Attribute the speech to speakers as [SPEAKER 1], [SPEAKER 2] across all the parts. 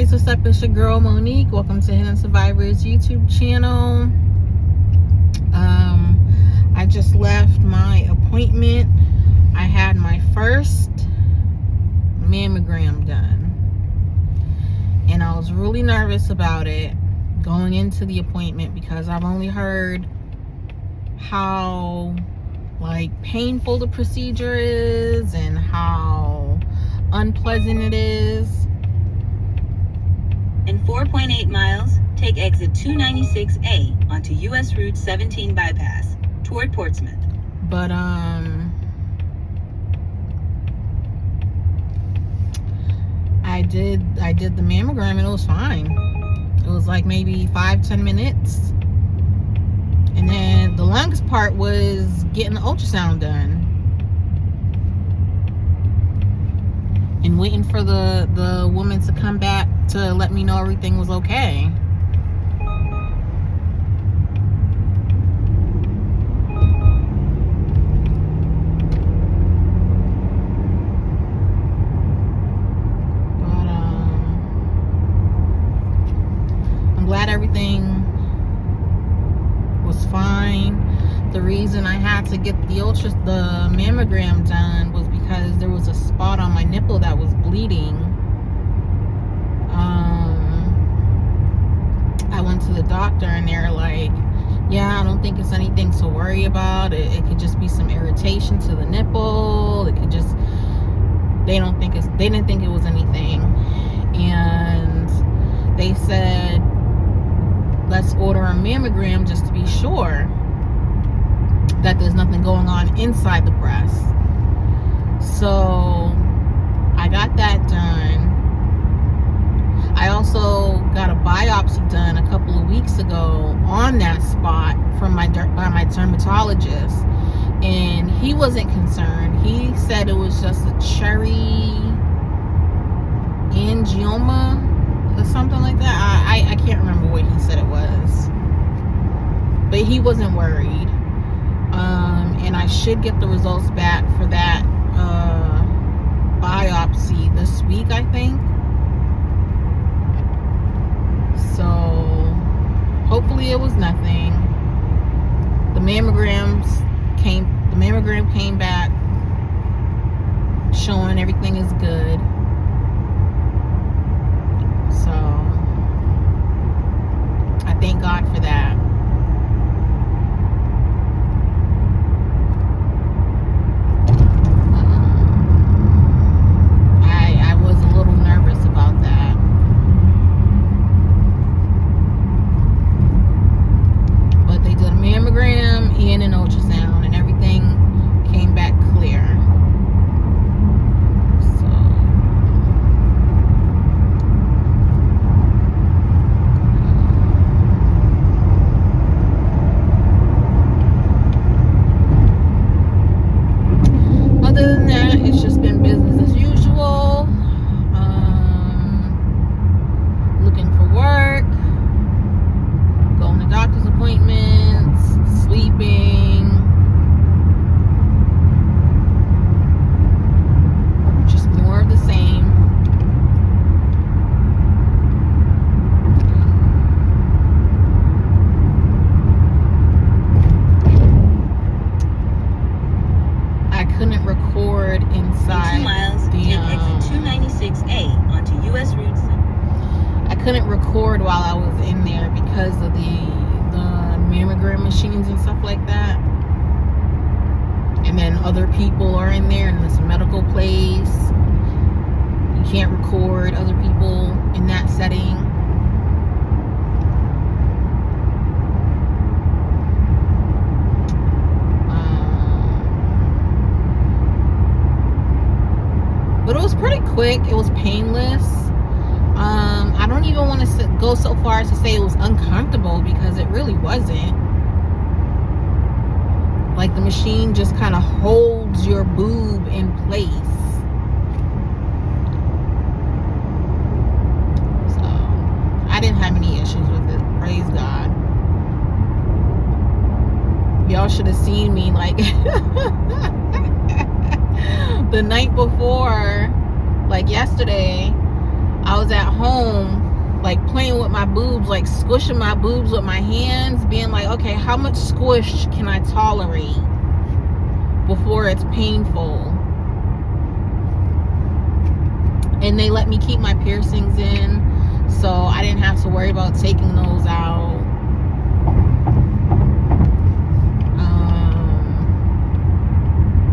[SPEAKER 1] guys, what's up? It's your girl Monique. Welcome to Hidden.Survivor's YouTube channel. I just left my appointment. I had my first mammogram done, and I was really nervous about it going into the appointment because I've only heard how painful the procedure is and how unpleasant it is.
[SPEAKER 2] In 4.8 miles, take exit 296A onto US Route 17 bypass toward Portsmouth.
[SPEAKER 1] But I did the mammogram and it was fine. It was like maybe 5-10 minutes. And then the longest part was getting the ultrasound done and waiting for the woman to come back to let me know everything was okay. But I'm glad everything was fine. The reason I had to get the mammogram done was because there was a spot on my nipple that was bleeding. I went to the doctor and they're like, yeah, I don't think it's anything to worry about. It could just be some irritation to the nipple. It could just, they didn't think it was anything. And they said, let's order a mammogram just to be sure that there's nothing going on inside the breast. So I got that done. I also got a biopsy done a couple of weeks ago on that spot from by my dermatologist, and he wasn't concerned. He said it was just a cherry angioma or something like that. I can't remember what he said it was, but he wasn't worried. And I should get the results back for that biopsy this week, I think. So hopefully it was nothing. The mammogram came back showing everything is good. So I thank God for that. I was a little nervous about that. But they did a mammogram and an ultrasound and everything came back clear. Other than that, it's just been business as usual. Looking for work, going to doctor's appointments, sleeping. Just more of the same. I couldn't record inside.
[SPEAKER 2] In 2 miles, take exit 296A onto US Route 7.
[SPEAKER 1] I couldn't record while I was in there because of the mammogram machines and stuff like that. And then other people are in there, and it's a medical place. You can't record other people in that setting. But it was pretty quick. It was painless. I don't even want to go so far as to say it was uncomfortable, because it really wasn't. Like, the machine just kind of holds your boob in place. So I didn't have any issues with it. Praise God. Y'all should have seen me like the night before, like yesterday. I was at home like playing with my boobs, like squishing my boobs with my hands, being like, okay, how much squish can I tolerate before it's painful? And they let me keep my piercings in, so I didn't have to worry about taking those out.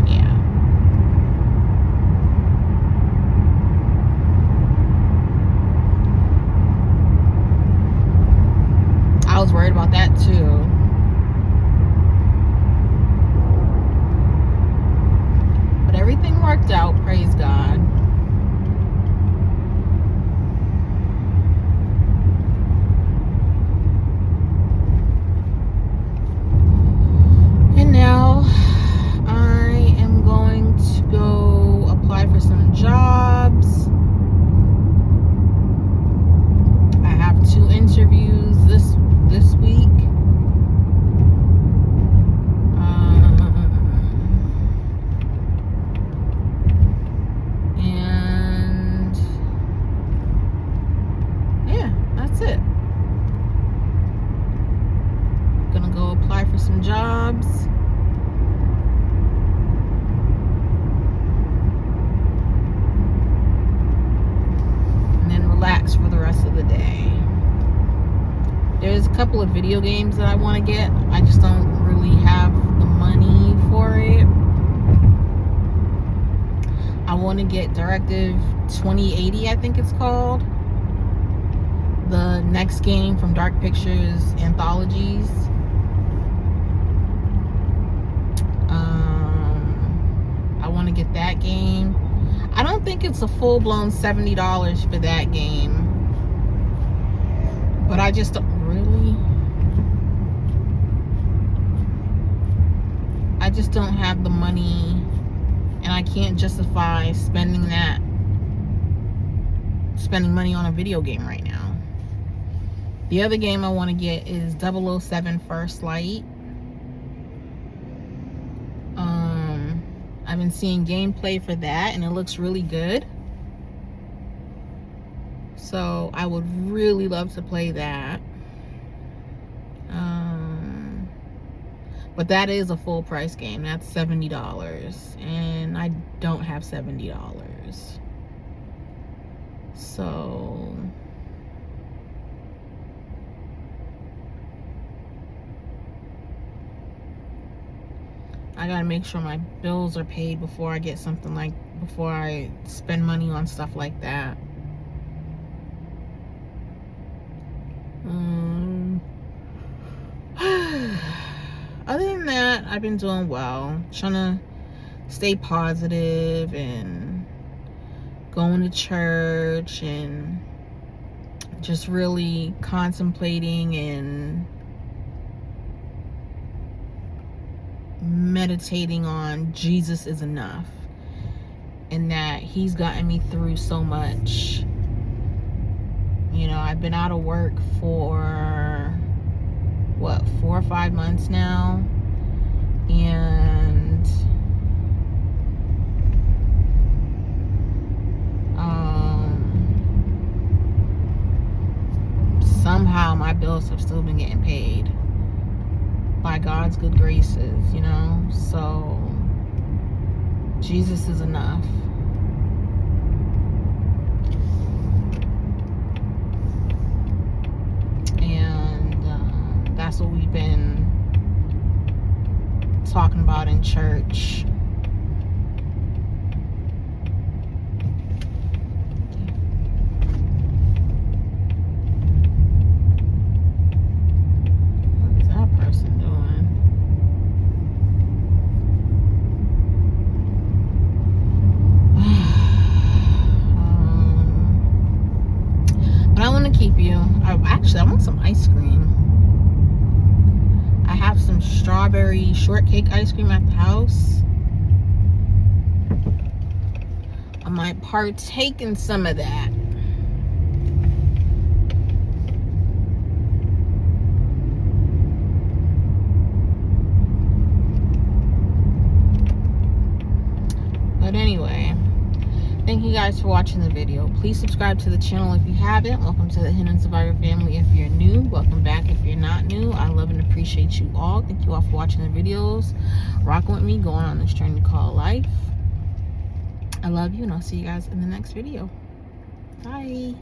[SPEAKER 1] Yeah. I was worried about that too. But everything worked out, praise God. And now I am going to go apply for some jobs. I have 2 interviews this week. And yeah, that's it. Gonna go apply for some jobs. And then relax for the rest of the day. There's a couple of video games that I want to get. I just don't really have the money for it. I want to get Directive 2080, I think it's called. The next game from Dark Pictures Anthologies. I want to get that game. I don't think it's a full-blown $70 for that game. But I just don't really... I just don't have the money, and I can't justify spending money on a video game right now. The other game I want to get is 007 First Light. I've been seeing gameplay for that, and it looks really good. So I would really love to play that. But that is a full price game. That's $70, and I don't have $70. So I gotta make sure my bills are paid before I get something before I spend money on stuff like that. Other than that, I've been doing well. Trying to stay positive and going to church and just really contemplating and meditating on Jesus is enough, and that he's gotten me through so much. You know, I've been out of work for what, 4 or 5 months now, and somehow my bills have still been getting paid by God's good graces, you know. So Jesus is enough. And that's what we've been talking about in church. What's that person doing? But I want to keep you. I want some ice cream. I have some strawberry shortcake ice cream at the house. I might partake in some of that. But anyway, thank you guys guys for watching the video. Please subscribe to the channel if you haven't. Welcome to the Hidden.Survivor family if you're new. Welcome back if you're not new. I love and appreciate you all. Thank you all for watching the videos, rocking with me, going on this journey called life. I love you, and I'll see you guys in the next video. Bye.